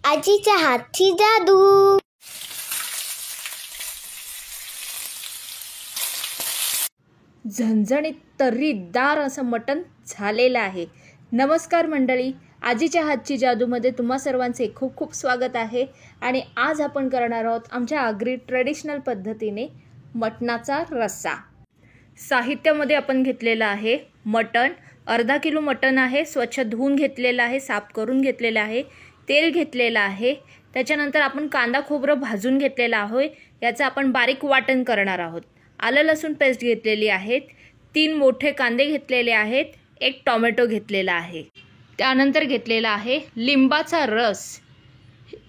आजीच्या हातची जादू. झणझणीत तर्रीदार असं मटण झालेलं आहे. नमस्कार मंडळी, आजीच्या हातची जादूमध्ये तुम्हा सर्वांचे खूप खूप स्वागत आहे. आणि आज आपण करणार आहोत आमच्या आगरी ट्रेडिशनल पद्धतीने मटणाचा रस्सा. साहित्यामध्ये आपण घेतलेलं आहे मटण, अर्धा किलो मटण आहे. स्वच्छ धुवून घेतलेलं आहे, साफ करून घेतलेलं आहे. तेल घेतलेलं आहे. त्याच्यानंतर आपण कांदा खोबरं भाजून घेतलेलं आहे. याचं आपण बारीक वाटण करणार आहोत. आलं लसूण पेस्ट घेतलेली आहे. 3 मोठे कांदे घेतलेले आहेत. 1 टोमॅटो घेतलेला आहे. त्यानंतर घेतलेला आहे लिंबाचा रस,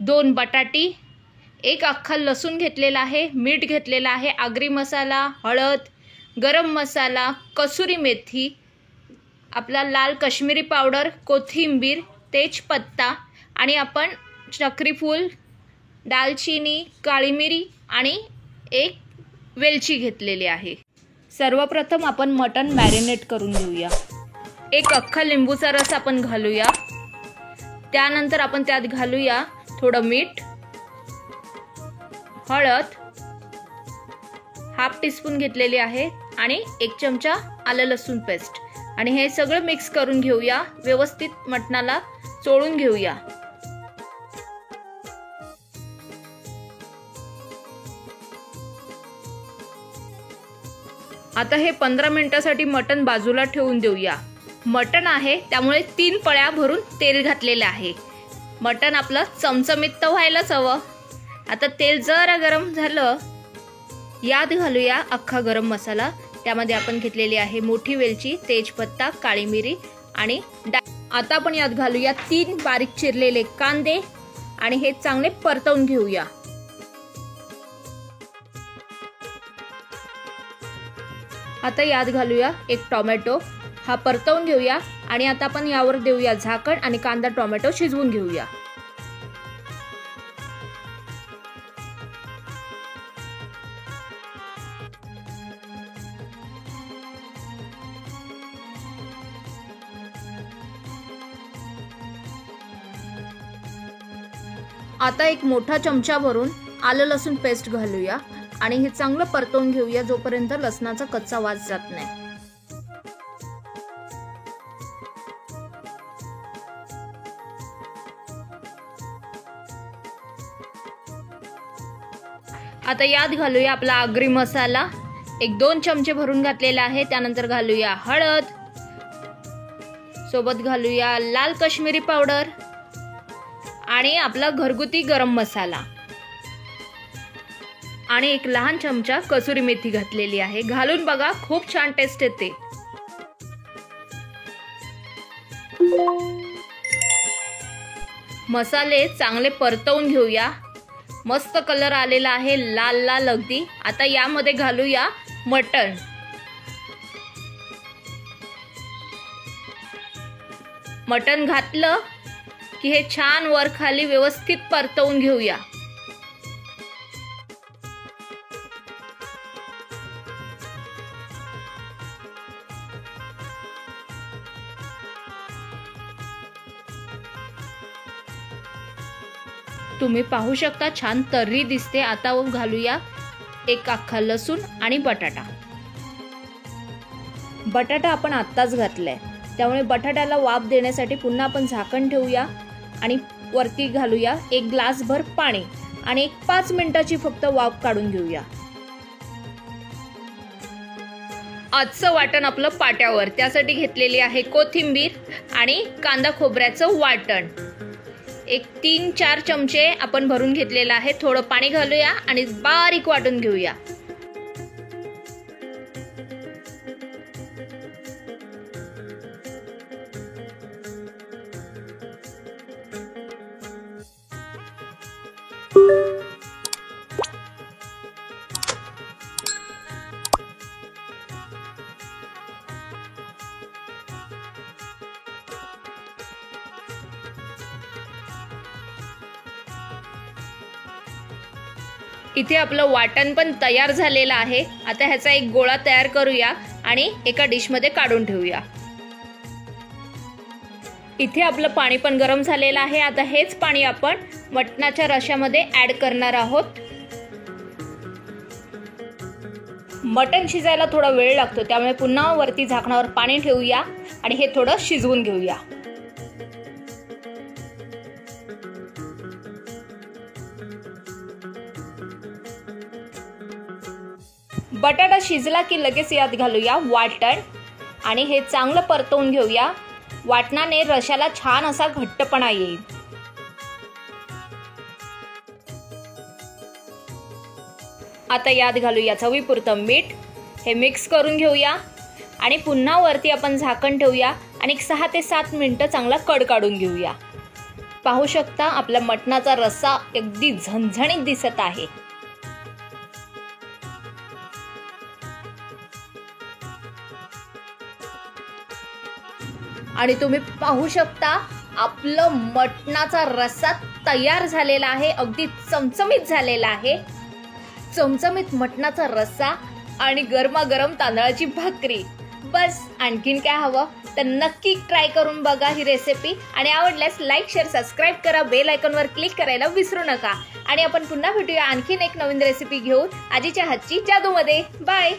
2 बटाटी, 1 अख्खा लसूण घेतलेला आहे. मीठ घेतलेला आहे. आगरी मसाला, हळद, गरम मसाला, कसुरी मेथी, आपला लाल काश्मीरी पावडर, कोथिंबीर, तेजपत्ता आणि आपण चक्रीफूल, दालचिनी, काळी मिरी आणि 1 वेलची घेतलेली आहे. सर्वप्रथम आपण मटण मॅरिनेट करून घेऊया. 1 अख्खा लिंबूचा रस आपण घालूया. त्यानंतर आपण त्यात घालूया थोडं मीठ, हळद, ½ टीस्पून घेतलेली आहे आणि 1 चमचा आलं लसूण पेस्ट. आणि हे सगळं मिक्स करून घेऊया. व्यवस्थित मटणाला चोळून घेऊया. आता हे 15 मिनिटासाठी मटण बाजूला ठेवून देऊया. मटण आहे त्यामुळे 3 पळ्या भरून तेल घातलेलं आहे. मटण आपलं चमचमीत तर व्हायलाच हवं. आता तेल जरा गरम झालं, यात घालूया अख्खा गरम मसाला. त्यामध्ये आपण घेतलेली आहे मोठी वेलची, तेजपत्ता, काळी मिरी आणि आता आपण यात घालूया 3 बारीक चिरलेले कांदे आणि हे चांगले परतवून घेऊया. आता यात घालूया 1 टोमॅटो, हा परतवून घेऊया. आणि आता आपण यावर देऊया झाकण आणि कांदा टोमॅटो शिजवून घेऊया. आता 1 मोठा चमचा भरून आलं लसूण पेस्ट घालूया आणि हे चांगलं परतवून घेऊया जोपर्यंत लसणाचा कच्चा वास जात नाही. आता यात घालूया आपला आगरी मसाला, 1-2 चमचे भरून घातलेला आहे. त्यानंतर घालूया हळद, सोबत घालूया लाल काश्मीरी पावडर आणि आपला घरगुती गरम मसाला आणि 1 लहान चमचा कसुरी मेथी घातलेली आहे. घालून बघा, खूप छान टेस्ट येते. मसाले चांगले परतवून घेऊया. मस्त कलर आलेला आहे, लाल लाल अगदी. आता यामध्ये घालूया मटण. मटण घातलं की हे छान वर खाली व्यवस्थित परतवून घेऊया. तुम्ही पाहू शकता छान तर्री दिसते. आता घालूया 1 अख्खा लसूण आणि बटाटा. बटाटा आपण आत्ताच घातलाय त्यामुळे बटाट्याला वाफ देण्यासाठी पुन्हा आपण झाकण ठेवूया आणि वरती घालूया 1 ग्लासभर पाणी आणि 5 मिनिटाची फक्त वाफ काढून घेऊया. आजचं वाटण आपलं पाट्यावर, त्यासाठी घेतलेली आहे कोथिंबीर आणि कांदा खोबऱ्याचं वाटण. 3-4 चमचे आपण भरून घेतलेलं आहे. थोडं पाणी घालूया आणि बारीक वाटून घेऊया. इथे आपलं वाटण पण तयार झालेलं आहे. आता ह्याचा एक गोळा तयार करूया आणि एका डिश मध्ये काढून ठेवूया. इथे आपलं पाणी पण गरम झालेलं आहे. आता हेच पाणी आपण मटणाच्या रश्यामध्ये ॲड करणार आहोत. मटण शिजायला थोडा वेळ लागतो, त्यामुळे पुन्हा वरती झाकणावर पाणी ठेवूया आणि हे थोडं शिजवून घेऊया. बटाटा शिजला की लगेच यात घालूया वाटण आणि हे चांगलं परतवून घेऊया. वाटणाने रश्याला छान असा घट्टपणा येईल. आता यात घालूया चवीपुरतं मीठ. हे मिक्स करून घेऊया आणि पुन्हा वरती आपण झाकण ठेवूया आणि 6 ते 7 मिनिटं चांगला कड काढून घेऊया. पाहू शकता आपला मटणाचा रस्सा अगदी झणझणीत दिसत आहे. आणि तुम्ही पाहू शकता आपलं मटणाचा रस्सा तयार झालेला आहे. अगदी चमचमीत झालेला आहे. चमचमीत मटणाचा रस्सा आणि गरमागरम तांदळाची भाकरी. बस आणखीन काय हवं? तर नक्की ट्राय करून बघा ही रेसिपी आणि आवडल्यास लाईक, शेअर, सबस्क्राईब करा. बेल आयकॉनवर क्लिक करायला विसरू नका. आणि आपण पुन्हा भेटूया आणखीन एक नवीन रेसिपी घेऊन आजीच्या हातची जादूमध्ये. बाय.